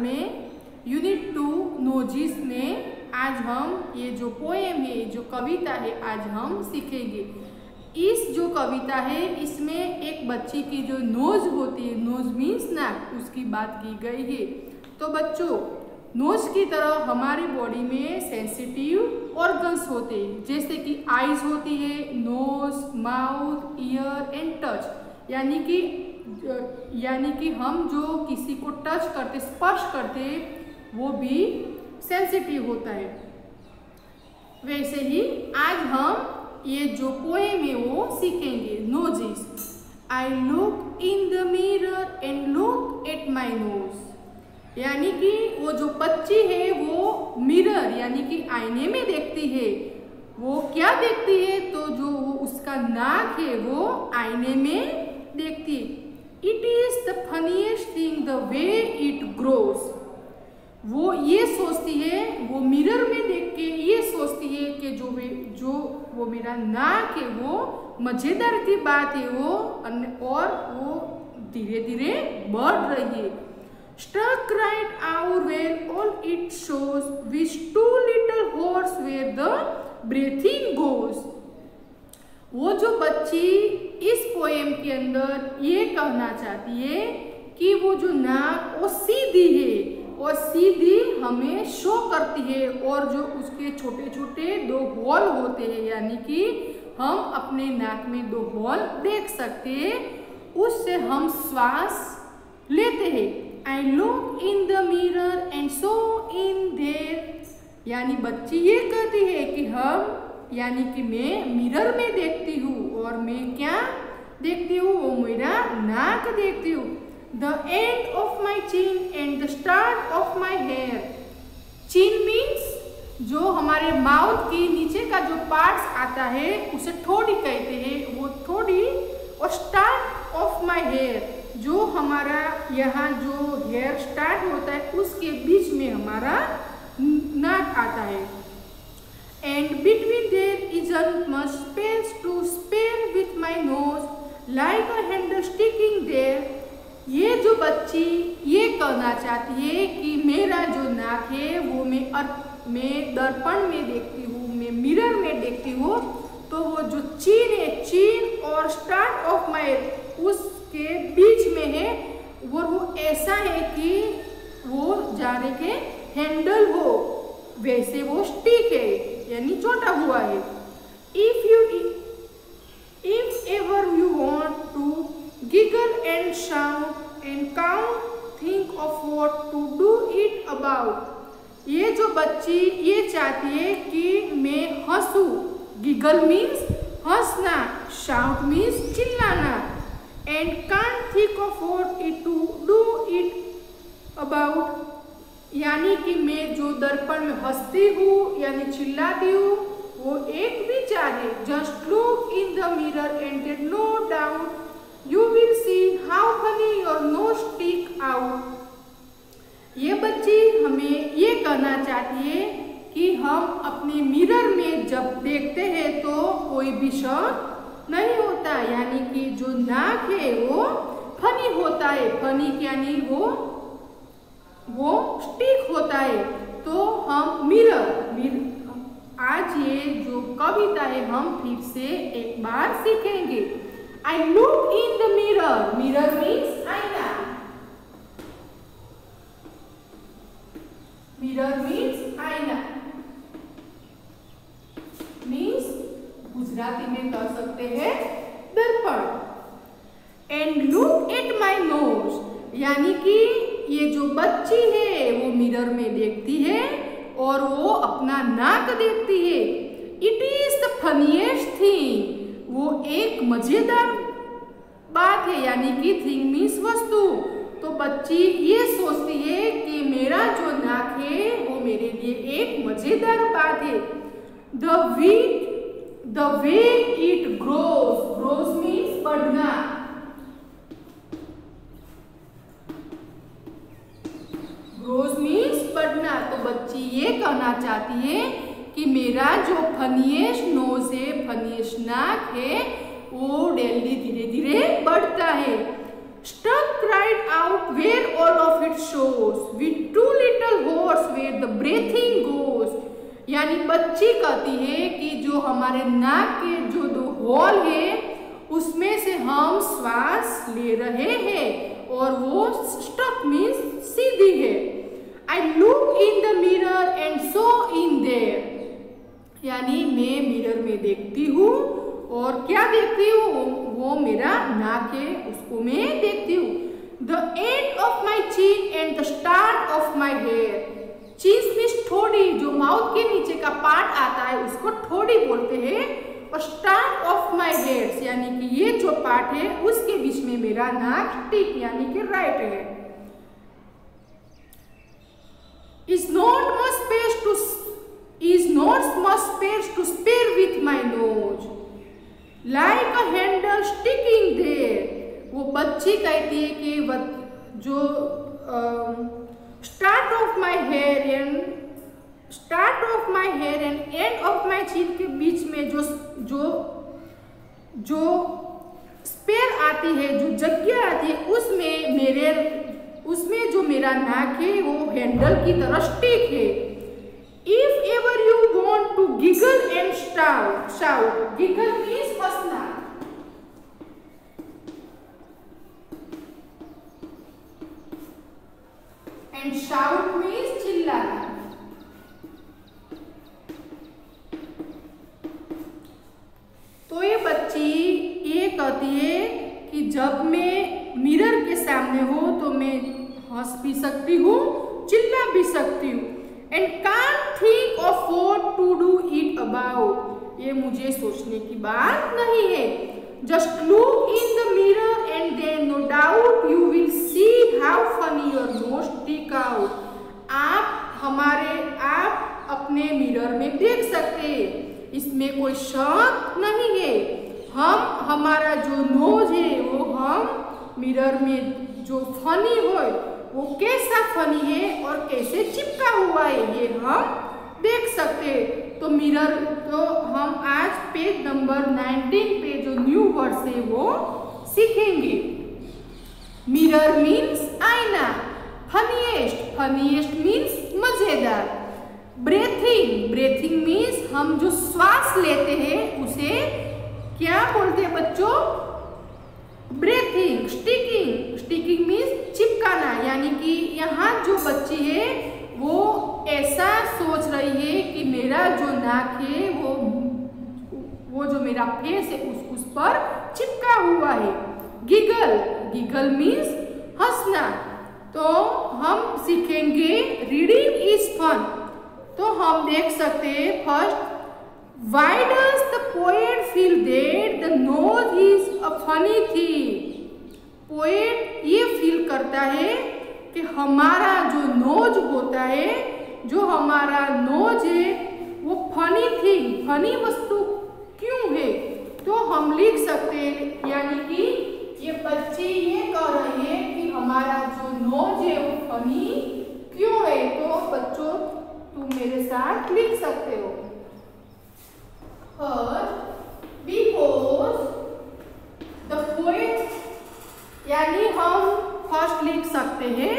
में यूनिट 2 नोजिस में आज हम ये जो पोएम है, जो कविता है, आज हम सीखेंगे। इस जो कविता है इसमें एक बच्ची की जो नोज होती है, नोज मीन्स नाक, उसकी बात की गई है। तो बच्चों, नोज की तरह हमारी बॉडी में सेंसिटिव ऑर्गन्स होते हैं, जैसे कि आईज होती है, nose, mouth, ear and touch, यानी कि हम जो किसी को टच करते, स्पर्श करते, वो भी सेंसिटिव होता है। वैसे ही आज हम ये जो पोएम है वो सीखेंगे। Noses. I look in the mirror and look at my nose, यानी कि वो जो बच्ची है वो मिरर यानी कि आईने में देखती है। वो क्या देखती है? तो जो उसका नाक है वो आईने में देखती है। It is the funniest thing the way it grows. वो ये सोचती है, वो मिरर में देख के ये सोचती है कि जो वो मेरा नाक है वो मजेदार की बात है वो, और वो धीरे धीरे बढ़ रही है। Stuck right out where all it shows, with two little holes where the breathing goes. वो जो बच्ची इस पोएम के अंदर ये कहना चाहती है कि वो जो नाक वो सीधी है और सीधी हमें शो करती है, और जो उसके छोटे छोटे 2 होल होते हैं, यानी कि हम अपने नाक में 2 होल देख सकते हैं, उससे हम श्वास लेते हैं। I look in the mirror and so in there, यानी बच्ची ये कहती है कि यानी कि मैं मिरर में देखती हूँ, और मैं क्या देखती हूँ? वो मेरा नाक देखती हूँ। The end of my chin and the start of my hair. Chin means जो हमारे माउथ की नीचे का जो पार्ट्स आता है उसे ठोड़ी कहते हैं, वो ठोड़ी, और स्टार्ट ऑफ माई हेयर, जो हमारा यहाँ जो हेयर स्टार्ट होता है उसके बीच में हमारा नाक आता है। And between their isn't much space to spare with my nose, like a handle sticking there. ये जो बच्ची ये कहना चाहती है कि मेरा जो नाक है वो मैं दर्पण में देखती हूँ, मैं मिरर में देखती हूँ, तो वो जो चीन है, चीन और स्टार्ट ऑफ माई उसके बीच में है, वो ऐसा है कि वो जाने के हैंडल हो, वैसे वो स्टिक है, यानी छोटा हुआ है। If ever you want to giggle and shout and count, think of what to do it about. ये जो बच्ची ये चाहती है कि मैं हंसूं, गिगल मीन्स हंसना, शाउट मीन्स चिल्लाना, and can't think of what to do it about, यानी कि मैं जो दर्पण में हंसती हूँ यानी चिल्लाती हूँ, वो एक भी चाहे। Just look in the mirror and get no doubt, you will see how funny your nose stick out. ये बच्ची हमें ये कहना चाहती है कि हम अपने मिरर में जब देखते हैं तो कोई भी शक नहीं होता, यानी कि जो नाक है वो फनी होता है। फनी यानी वो स्टिक होता है। तो हम मिरर आज ये जो कविता है हम फिर से एक बार सीखेंगे। I look in the mirror. Mirror means आईना। Mirror means आईना। Means गुजराती में कह सकते हैं दर्पण। And look at my nose, यानी कि ये जो बच्ची है वो मिरर में देखती है और वो अपना नाक देखती है। It is the funniest thing, वो एक मजेदार बात है, यानी कि थिंग मीन्स वस्तु। तो बच्ची ये सोचती है कि मेरा जो नाक है वो मेरे लिए एक मजेदार बात है। The way it grows means बढ़ना। ग्रोज मीन्स बढ़ना। तो बच्ची ये कहना चाहती है कि मेरा जो फनीएस्ट नोज है, फनीएस्ट नाक है, वो डेली धीरे धीरे बढ़ता है। Stuck right out where all of it shows, with यानी बच्ची कहती है कि जो हमारे नाक के जो दो होल है उसमें से हम श्वास ले रहे हैं और वो स्टक मीन्स सीधी है। आई look in the mirror and so in their, यानी मैं मिरर में देखती हूँ और क्या देखती हूँ, वो मेरा नाक है उसको मैं देखती हूँ। The end of my chin and the start of my hair, chin means ठोड़ी, जो माउथ के नीचे का पार्ट आता है उसको ठोड़ी बोलते हैं, और स्टार्ट ऑफ माई हेयर्स यानी कि ये जो पार्ट है उसके बीच में मेरा नाक टिक यानी कि राइट है। is not much space to spare with my nose like a handle sticking there, वो बच्ची कहती है कि जो start of my hair and end of my chin के बीच में जो स्पेयर आती है, जो जगह आती है, उसमें जो मेरा नाक है वो हैंडल की तरह स्टिक है। If ever you want to giggle and shout, giggle means हंसना, एंड शाउट मीन्स चिल्लाना। तो ये बच्ची ये कहती है कि जब मैं मिरर के सामने हो तो मैं हंस भी सकती हूँ, चिल्ला भी सकती हूँ। And can't think of what to do it about, ये मुझे सोचने की बात नहीं है। Just look in the mirror and then no doubt you will see how funny your nose stick out. आप अपने मिरर में देख सकते हैं, इसमें कोई शक नहीं है। हमारा जो नोज है वो हम मिरर में जो फनी हो वो कैसा फनी है और कैसे चिपका हुआ है ये हम देख सकते हैं। तो मिरर तो हम आज पेज नंबर 19 पे जो न्यू वर्ड्स है वो सीखेंगे। मिरर मीन्स आईना, फनीएस्ट मीन्स मजेदार। ब्रेथिंग मीन्स हम जो श्वास लेते हैं उसे क्या बोलते हैं बच्चों, ब्रेथिंग। स्टिकिंग मीन्स चिपकाना, यानी कि यहाँ जो बच्ची है वो ऐसा सोच रही है कि मेरा जो नाक है वो जो मेरा फेस है उस पर चिपका हुआ है। गिगल मीन्स हंसना। तो हम सीखेंगे रीडिंग इज फन। तो हम देख सकते हैं first, Why does the poet feel that the nose is a funny thing? Poet ये फील करता है कि हमारा जो नोज होता है, जो हमारा नोज है वो फनी वस्तु क्यों है। तो हम लिख सकते हैं, यानी कि ये बच्ची ये कह रही है कि हमारा जो नोज है वो फनी क्यों है। तो बच्चों तुम मेरे साथ लिख सकते हो। Because the poet, यानी हम फर्स्ट लिख सकते हैं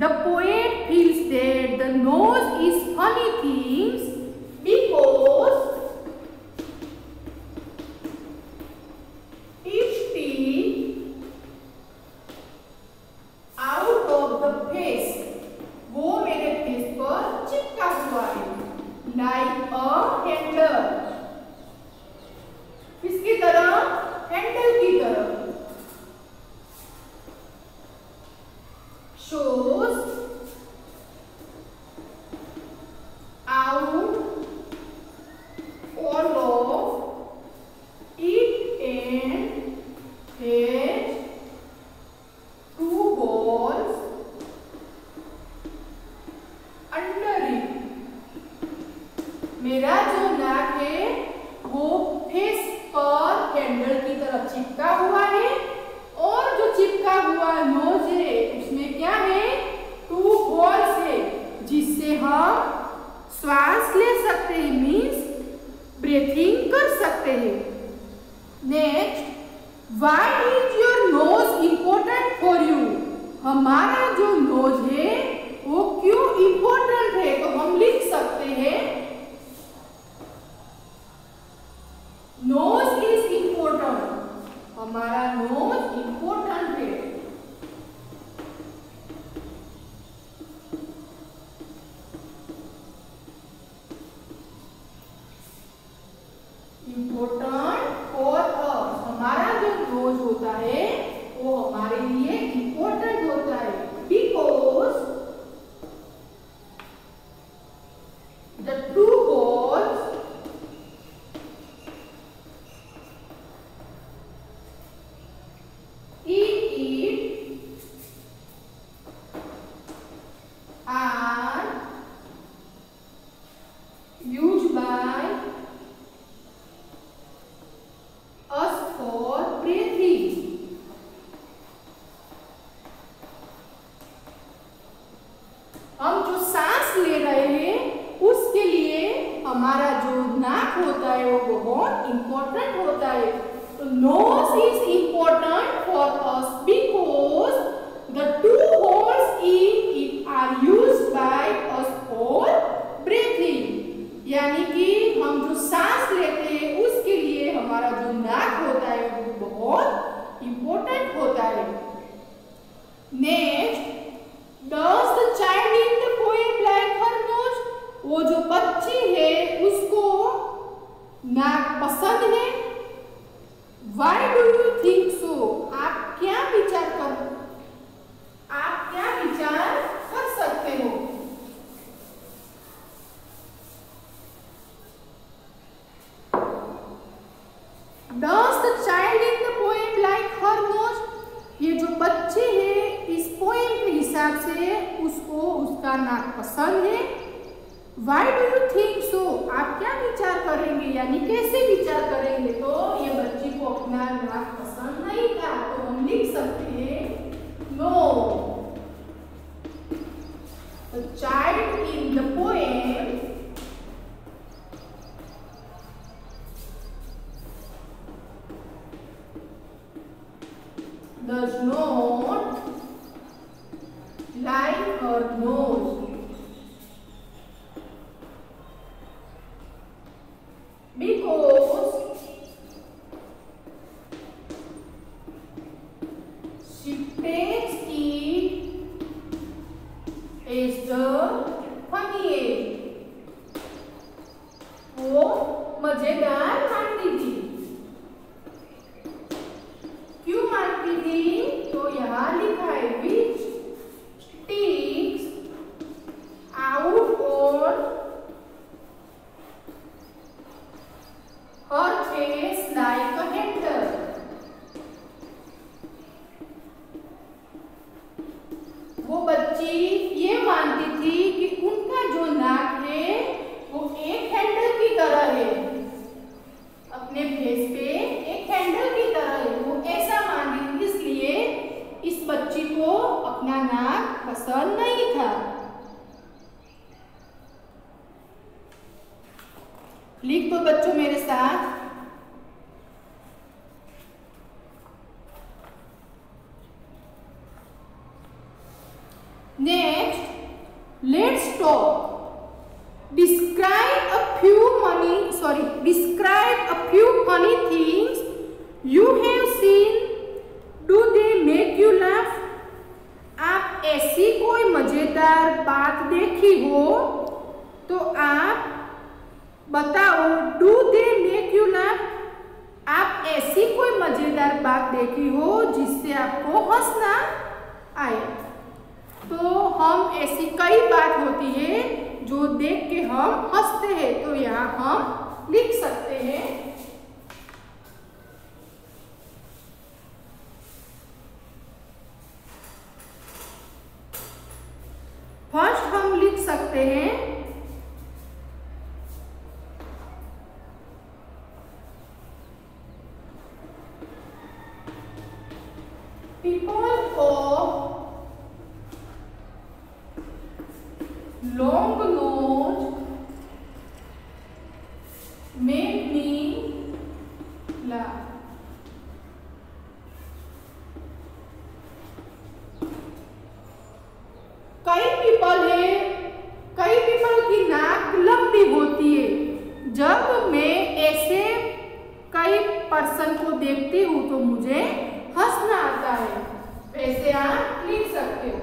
the poet feels that the nose is funny things because it sticks out of the face, वो मेरे फेस पर चिपका हुआ है, like a handle, किसकी तरह, हैंडल की तरह। shows out all of it and has two balls under it। मेरा जो नाक है वो फेस पर हैंडल की तरफ चिपका हुआ है, और जो चिपका हुआ नोज है उसमें क्या है, 2 बॉल्स है, जिससे हम श्वास ले सकते हैं, मीन्स ब्रीथिंग कर सकते हैं। Next, why is your nose important for you, हमारा जो नोज है वो क्यों इम्पोर्टेंट है। तो हम लिख सकते हैं ले रहे हैं उसके लिए हमारा जो नाक होता है वो बहुत इम्पोर्टेंट होता है। तो nose is important for us because the two holes in it are used by us for breathing. यानी कि हम जो सांस लेते हैं उसके लिए हमारा जो नाक होता है वो बहुत इम्पोर्टेंट होता है। Next, does the child in the poem like her nose? वो जो बच्ची है उसको नाक पसंद है। Why do you think so? आप क्या विचार कर सकते हो? Does the child in the poem like her nose? ये जो बच्ची है इस पोएम के हिसाब से उसको उसका नाक पसंद है। Why do you think so? आप क्या विचार करेंगे, यानी कैसे विचार करेंगे? तो ये बच्ची को अपना नाक पसंद नहीं था, तो हम लिख सकते हैं no. The child in the poem does not like her nose because she takes it as the funniest. वो मजेदार मानती थी। क्यों मानती थी? तो यहाँ लिखा है which sticks out on her face like a handle. वो बच्ची ये मानती थी कि उनका जो नाक है वो एक हैंडल की तरह है, अपने फेस पे एक हैंडल की तरह है। वो ऐसा मानती थी, इसलिए इस बच्ची को अपना नाक पसंद नहीं था। लिख दो बच्चों मेरे साथ। Next, let's talk. Describe a few funny things you have seen. Do they make you laugh? आप ऐसी कोई मजेदार बात देखी हो तो आप बताओ। Do they make you laugh? आप ऐसी कोई मजेदार बात देखी हो जिससे आपको हंसना आए। तो हम ऐसी कई बात होती है जो देख के हम हंसते हैं, तो यहाँ हम लिख सकते हैं फर्स्ट हम लिख सकते हैं people of long nose make me laugh. कई पीपल की नाक लंबी होती है। जब मैं ऐसे कई पर्सन को देखती हूँ तो मुझे हंसना आता है। वैसे आप लिख सकते हो।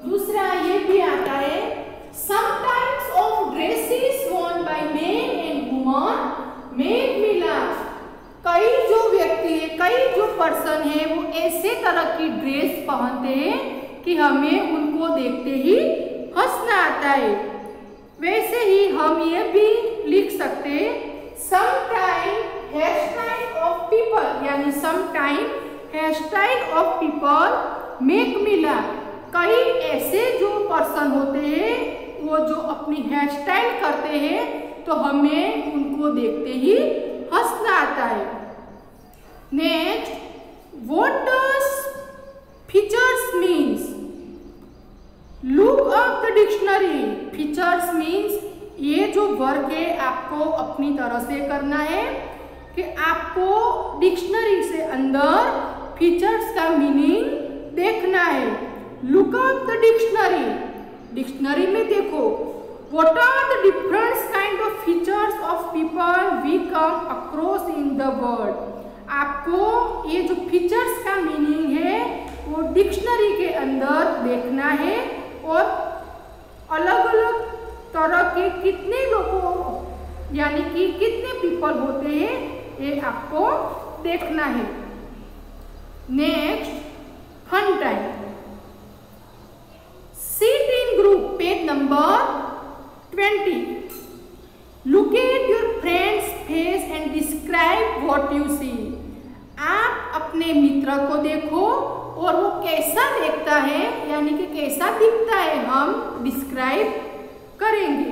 दूसरा ये भी आता है sometimes of dresses worn by men and women make me laugh. कई जो व्यक्ति है, कई जो पर्सन है वो ऐसे तरह की ड्रेस पहनते हैं कि हमें उनको देखते ही हंसना आता है। वैसे ही हम ये भी लिख सकते हैं sometime hair style of people, यानी sometime hair style of people make me laugh. कई ऐसे जो पर्सन होते हैं वो जो अपनी हेयर स्टाइल करते हैं तो हमें उनको देखते ही हंसना आता है। Next, what does features means? Look up the dictionary. Features means ये जो वर्क है आपको अपनी तरह से करना है कि आपको डिक्शनरी से अंदर फीचर्स का मीनिंग देखना है। Look up the dictionary. Dictionary में देखो what are the different kind of features of people we come across in the world. आपको ये जो फीचर्स का मीनिंग है वो डिक्शनरी के अंदर देखना है और अलग अलग तरह के कितने लोगों यानी कि कितने पीपल होते हैं ये आपको देखना है। Next, fun time. Sit in group, page number 20. Look at your friend's face and describe what you see. आप अपने मित्र को देखो और वो कैसा देखता है यानी कि कैसा दिखता है हम डिस्क्राइब करेंगे।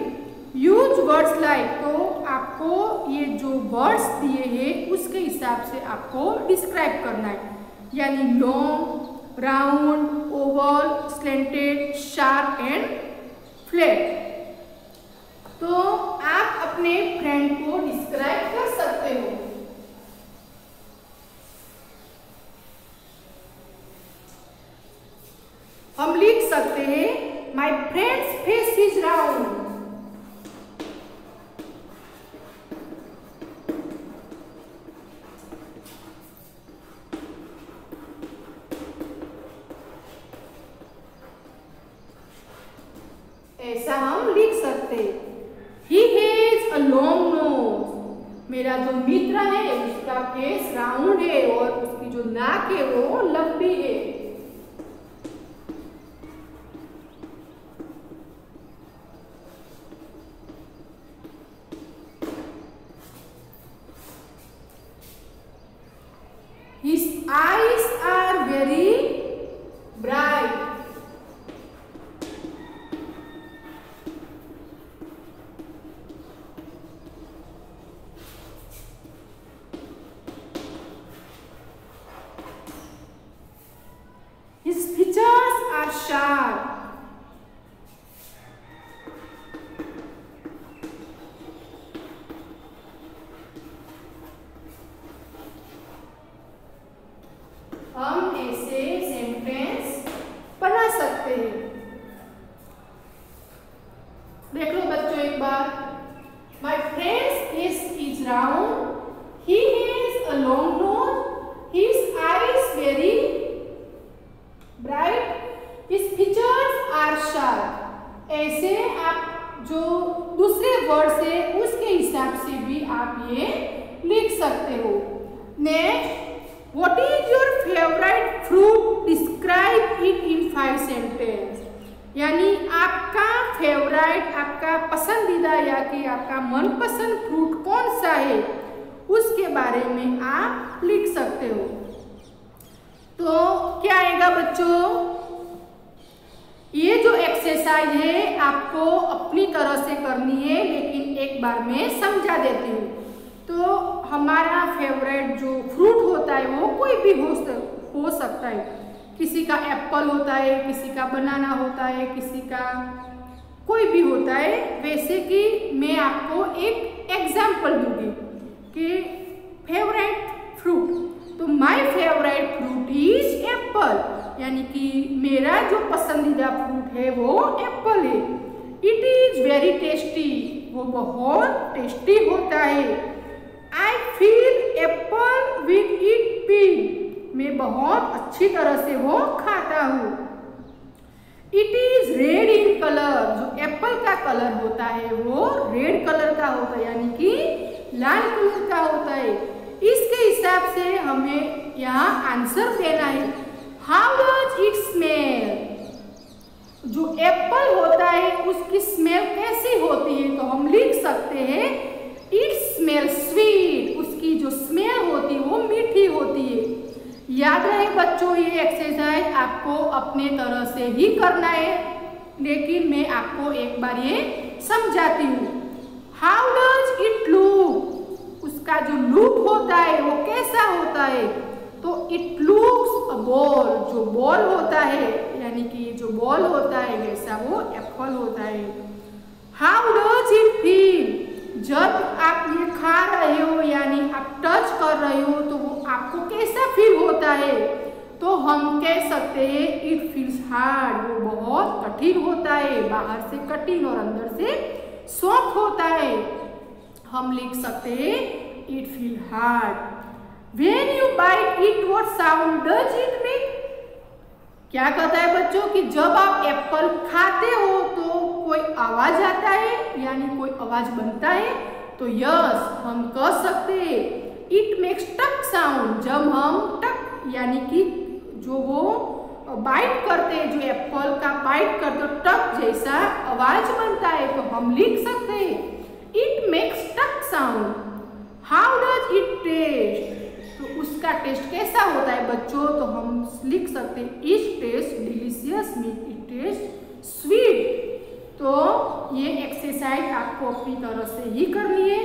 यूज वर्ड्स लाइक, तो आपको ये जो वर्ड्स दिए हैं उसके हिसाब से आपको डिस्क्राइब करना है, यानी long, round, Oval, slanted, sharp and flat. तो आप अपने फ्रेंड को डिस्क्राइब कर सकते हो। हम लिख सकते हैं my friends face is round. ऐसा हम लिख सकते। He has a long nose। मेरा जो मित्र है उसका फेस राउंड है और उसकी जो नाक है वो लंबी है। His eyes are very bright। His features are sharp। हम ऐसे सेंटेंस बना सकते हैं। देख लो बच्चों एक बार। My friend's face is round। He has a long nose। His eyes very bright। His features are sharp। ऐसे आप जो दूसरे वर्ड से उसके हिसाब से भी आप ये लिख सकते हो। Next, what is your favourite fruit? Describe it in 5 sentence. यानी आपका फेवरेट, आपका पसंदीदा या कि आपका मनपसंद फ्रूट कौन सा है उसके बारे में आप लिख सकते हो। तो क्या आएगा बच्चों? ये जो एक्सरसाइज है आपको अपनी तरह से करनी है, लेकिन एक बार मैं समझा देती हूँ। तो हमारा फेवरेट जो फ्रूट होता है वो कोई भी हो सकता है। किसी का एप्पल होता है, किसी का बनाना होता है, किसी का कोई भी होता है। वैसे कि मैं आपको एक एग्जाम्पल दूंगी कि फेवरेट फ्रूट, तो my favourite fruit is Apple, यानी कि मेरा जो पसंदीदा फ्रूट है वो एप्पल है। इट इज वेरी टेस्टी, वो बहुत टेस्टी होता है। I feel apple with it peel, मैं बहुत अच्छी तरह से वो खाता हूँ। It is red in colour, जो एप्पल का कलर होता है वो रेड कलर का होता है, यानी कि लाल कलर का होता है। इसके हिसाब से हमें यहाँ आंसर देना है। How does it smell? जो एप्पल होता है उसकी स्मेल कैसी होती है, तो हम लिख सकते हैं इट स्मेल स्वीट। उसकी जो स्मेल होती है वो मीठी होती है। याद रहे बच्चों, ये एक्सरसाइज आपको अपने तरह से ही करना है, लेकिन मैं आपको एक बार ये समझाती हूँ। हाउ डज इट लुक, उसका जो लुक होता है वो कैसा होता है, तो इट लुक्स अ बॉल। जो बॉल होता है यानी कि जो बॉल होता है वैसा वो एप्पल होता है। हाउ डज इट फील, जब आप ये खा रहे हो यानी आप टच कर रहे हो तो वो आपको कैसा फील होता है, तो हम कह सकते हैं इट फील्स हार्ड। वो बहुत कठिन होता है, बाहर से कठिन और अंदर से सॉफ्ट होता है। हम लिख सकते हैं it feel hard. When you bite it, what sound does it make? क्या कहता है बच्चों कि जब आप एप्पल खाते हो तो कोई आवाज आता है यानी कोई आवाज बनता है, तो यस हम कह सकते हैं इट मेक्स टक साउंड। जब हम टक यानी कि जो वो बाइट करते हैं, जो एप्पल का बाइट करते टक जैसा आवाज बनता है, तो हम लिख सकते हैं इट मेक्स टक sound. How does it taste, तो उसका टेस्ट कैसा होता है बच्चों, तो हम लिख सकते हैं it taste delicious meat, it taste sweet. तो ये एक्सरसाइज आपको अपनी तरह से ही करनी है।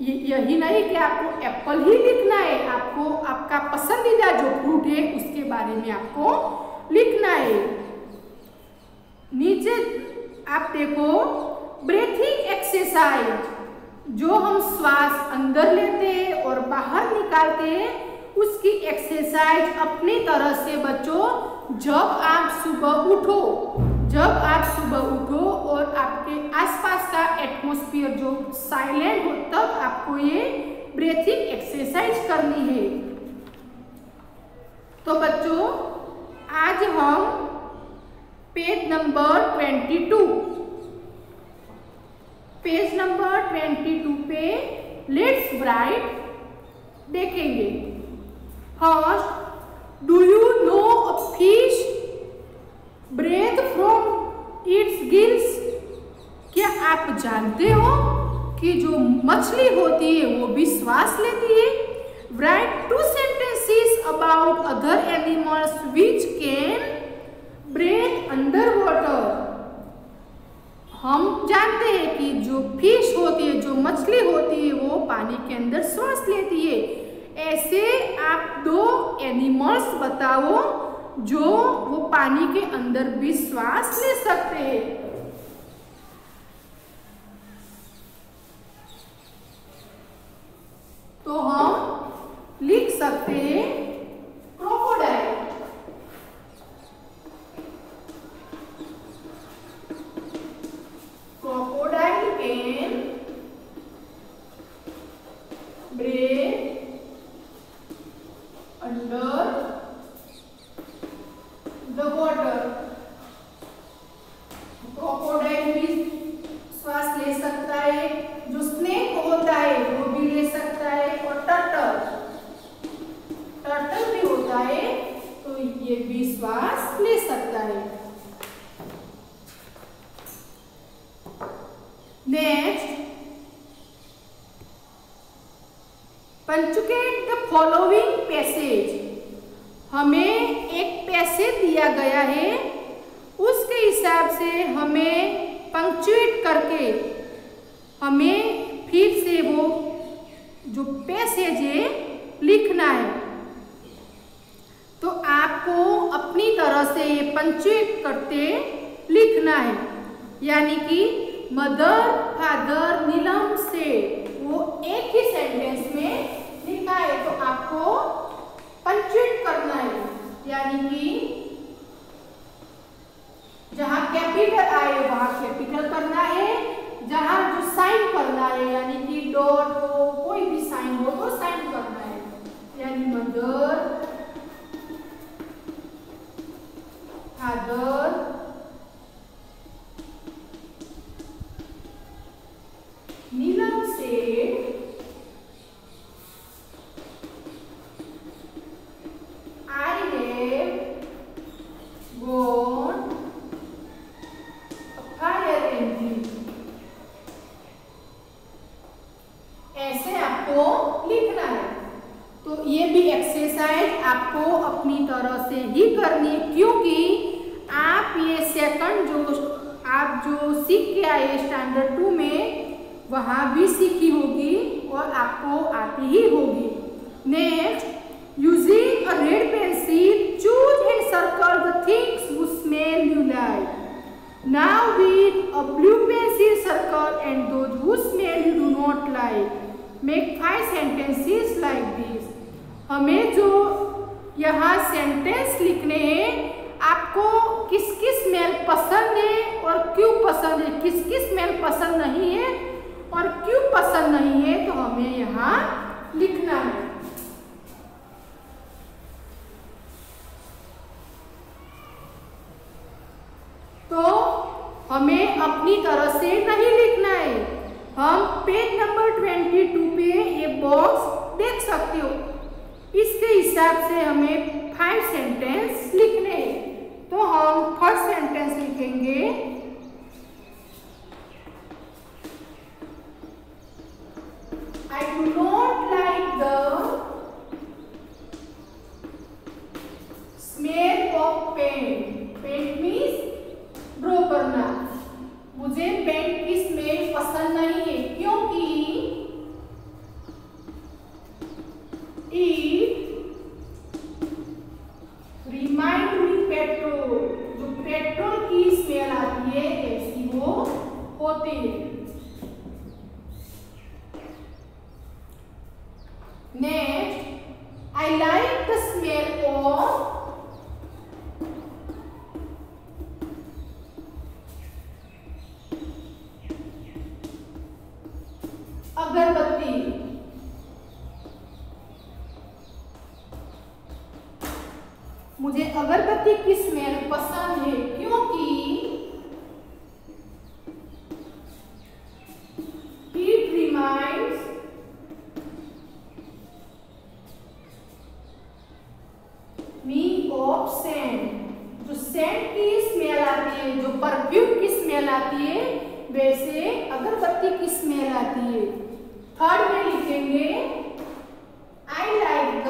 यही नहीं कि आपको एप्पल ही लिखना है, आपको आपका पसंदीदा जो फ्रूट है उसके बारे में आपको लिखना है। नीचे आप देखो ब्रीथिंग एक्सरसाइज, जो हम श्वास अंदर लेते हैं और बाहर निकालते हैं उसकी एक्सरसाइज अपनी तरह से बच्चों जब आप सुबह उठो और आपके आसपास का एटमॉस्फेयर जो साइलेंट हो तब आपको ये ब्रीथिंग एक्सरसाइज करनी है। तो बच्चों आज हम पेज नंबर 22 पे लेट्स राइट देखेंगे। First, do you know a fish breath from its gills, क्या आप जानते हो कि जो मछली होती है वो भी श्वास लेती है। Write 2 sentences about other animals which can breath under water. हम जानते हैं कि जो फिश होती है, जो मछली होती है वो पानी के अंदर सांस लेती है। ऐसे आप 2 एनिमल्स बताओ जो वो पानी के अंदर भी सांस ले सकते हैं। तो हम लिख सकते हैं crocodile. Crocodile can breathe under the water. Crocodile भी श्वास ले सकता है, जो स्नेक होता है वो भी ले सकता है, और टर्टल भी होता है तो ये भी श्वास ले सकता है। Next, punctuate the following passage. हमें एक पैसेज दिया गया है, उसके हिसाब से हमें पंक्चुएट करके हमें फिर से वो जो पैसेज है लिखना है। तो आपको अपनी तरह से ये पंक्चुएट करते लिखना है, यानी कि मदर फादर नीलम से वो एक ही सेंटेंस में लिखा है, तो आपको पंक्चुएट करना है, यानी कि जहां कैपिटल आए वहां कैपिटल करना है, जहां जो साइन करना है यानी कि डॉट हो कोई भी साइन हो तो साइन करना है, यानी मदर फादर नीलम से I have gone आपको अपनी तरह से ही करनी है, क्योंकि आप ये सेकंड जो सीख के आए स्टैंडर्ड 2 में वहाँ भी सीखी होगी और आपको आती ही होगी। Next, using a red pencil choose and circle the things who smell you like. Now with a blue pencil circle and those who smell you do not like. Make 5 sentences like this. हमें जो यहाँ sentence लिखने हैं, आपको किसकी smell पसंद है और क्यों पसंद है, किसकी स्मेल पसंद नहीं है और क्यों पसंद नहीं है, तो हमें यहाँ लिखना है। तो हमें अपनी तरह से नहीं लिखना है। हम पेज नंबर 22 पे ये बॉक्स देख सकते हो, इसके हिसाब से हमें 5 सेंटेंस लिखने हैं। तो हम फर्स्ट सेंटेंस लिखेंगे, I do not like the smell of paint. Paint means draw करना। मुझे पेंट की स्मेल पसंद नहीं है, क्योंकि इट रिमाइंड मी पेट्रोल। जो पेट्रोल की स्मेल आती है ऐसी वो होती है। Next, I like the smell of agarbatti. मुझे अगरबत्ती की स्मेल पसंद है, क्योंकि it reminds me of scent. जो सेंट की स्मेल आती है, जो परफ्यूम की स्मेल आती है, वैसे अगरबत्ती की स्मेल आती है। थर्ड में लिखेंगे, आई like the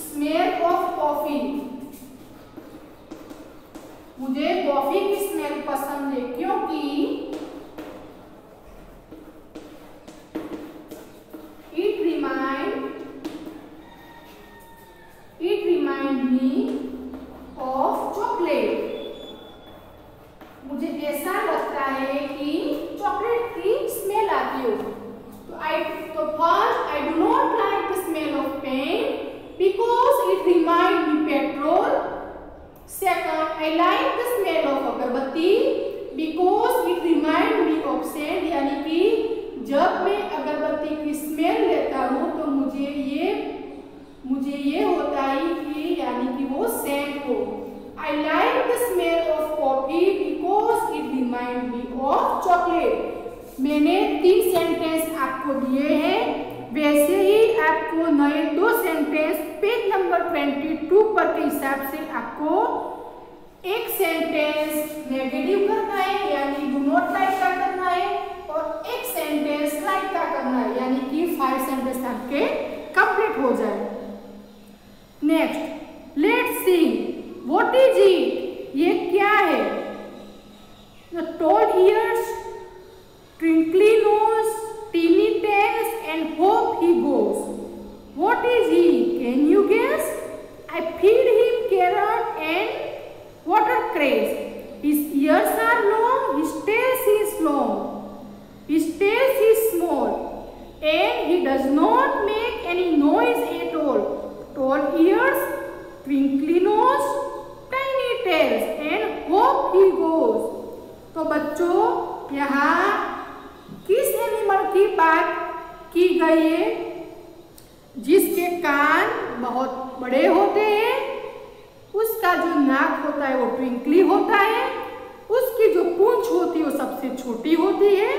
smell of coffee. मुझे कॉफी की स्मेल पसंद है, क्योंकि it remind me of chocolate. मुझे ऐसा लगता है कि चॉकलेट की स्मेल आती हो। तो first, I do not like the smell of paint because it remind me petrol. Second, I like the smell of agarbatti because it remind me of scent. यानी कि जब मैं अगरबत्ती की स्मेल लेता हूँ तो मुझे ये होता है कि यानी कि वो सेंट हो। I like the smell of coffee because it reminds me of chocolate. मैंने 3 सेंटेंस आपको दिए हैं, वैसे ही आपको नए 2 सेंटेंस पेज नंबर 22 पर के हिसाब से आपको एक सेंटेंस नेगेटिव करना है, यानी डू नॉट लाइक का करना है, और एक सेंटेंस लाइक का करना है, यानी कि 5 सेंटेंस आपके कंप्लीट हो जाए। Next, let's see what is it. ये क्या है? Tall ears, twinkly nose, tiny tails and hop he goes. What is he? Can you guess? I feed him carrot and watercress. His ears are long, his tail is long, his tail is small, and he does not make any noise at all. Tall ears, twinkly nose, tiny tails, and hope he goes. तो बच्चों, यहाँ किस animal की बात की गई है जिसके कान बहुत बड़े होते हैं, उसका जो नाक होता है वो ट्विंकली होता है, उसकी जो पूंछ होती है वो सबसे छोटी होती है,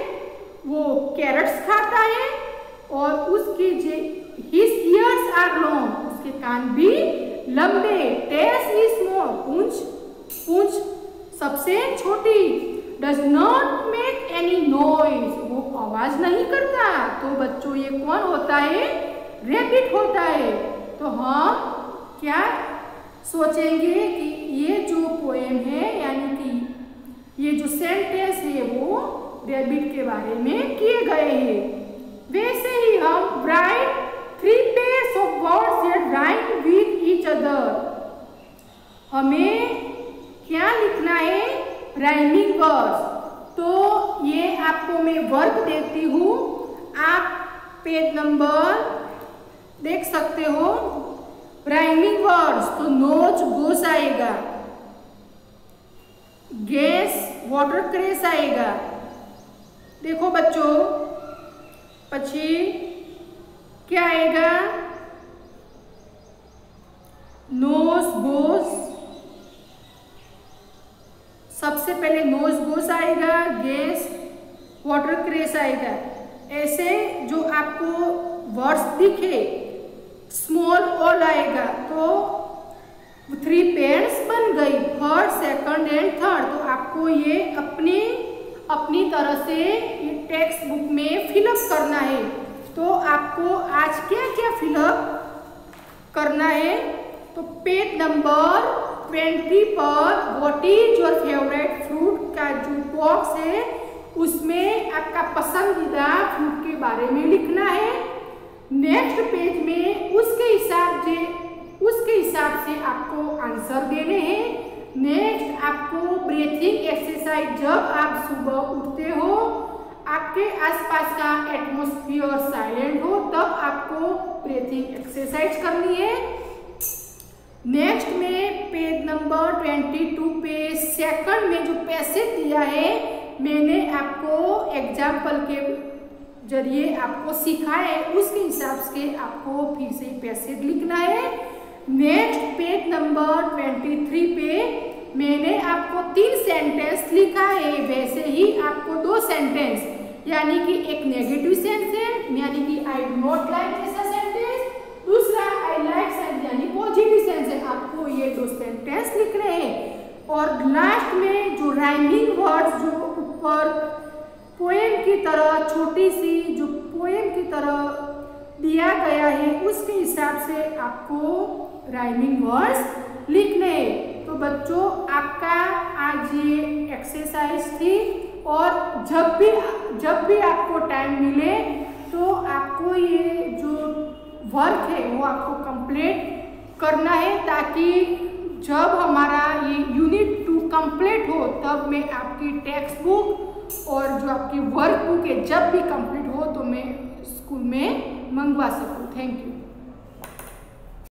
वो कैरट्स खाता है, और उसकी जो हिज ईयर्स आर लॉन्ग, उसके कान भी लंबे, टेल्स इज स्मॉल, पूंछ सबसे छोटी, does not make any noise, वो आवाज नहीं करता। तो बच्चों ये कौन होता है? रैबिट होता है। तो हम क्या सोचेंगे कि ये जो पोएम है यानी कि ये जो सेंटेंस है वो रैबिट के बारे में किए गए हैं। वैसे ही हम right 3 pairs of words that rhyme with each other, हमें क्या लिखना है? Rhyming words. तो ये आपको मैं वर्क देती हूँ, आप पेज नंबर देख सकते हो। राइमिंग वर्ड्स तो नोज गोस आएगा, गैस वाटर क्रेस आएगा। देखो बच्चों, पछी क्या आएगा? नोज गोस, सबसे पहले नोज गोस आएगा, गैस वाटर क्रेस आएगा। ऐसे जो आपको वर्ड्स दिखे, स्मॉल ऑल आएगा। तो 3 पेयर्स बन गई, फर्स्ट, सेकंड एंड थर्ड। तो आपको ये अपनी तरह से ये टेक्स्ट बुक में फिलअप करना है। तो आपको आज क्या क्या फिलअप करना है? तो पेज नंबर 20 पर what is your favourite fruit का जो बॉक्स है उसमें आपका पसंदीदा फ्रूट के बारे में लिखना है। नेक्स्ट पेज में उसके हिसाब से आपको आंसर देने हैं। नेक्स्ट आपको ब्रीथिंग एक्सरसाइज, जब आप सुबह उठते हो, आपके आसपास का एटमॉस्फेयर साइलेंट हो, तब आपको ब्रीथिंग एक्सरसाइज करनी है। नेक्स्ट में पेज नंबर 22 पे सेकंड में जो पैसेज दिया है, मैंने आपको एग्जाम्पल के जरिए आपको सिखाया है, उसके हिसाब से आपको फिर से पैसेज लिखना है। नेक्स्ट पेज नंबर 23 पे मैंने आपको 3 सेंटेंस लिखा है, वैसे ही आपको 2 सेंटेंस, यानी कि एक नेगेटिव सेंटेंस यानी कि आई डू नॉट लाइक जैसा सेंटेंस, दूसरा आई लाइक सेंटेंस यानी पॉजिटिव सेंटेंस। आपको ये 2 सेंटेंस लिखने हैं। और लास्ट में जो राइमिंग वर्ड्स जो ऊपर पोएम की तरह छोटी सी जो पोएम की तरह दिया गया है, उसके हिसाब से आपको राइमिंग वर्ड्स लिखने हैं। तो बच्चों, आपका आज ये एक्सरसाइज थी, और जब भी आपको टाइम मिले तो आपको ये जो वर्क है वो आपको कंप्लीट करना है, ताकि जब हमारा ये यूनिट 2 कंप्लीट हो तब मैं आपकी टेक्स्ट बुक और जो आपकी वर्क बुक है जब भी कंप्लीट हो तो मैं स्कूल में मंगवा सकूँ। Thank you.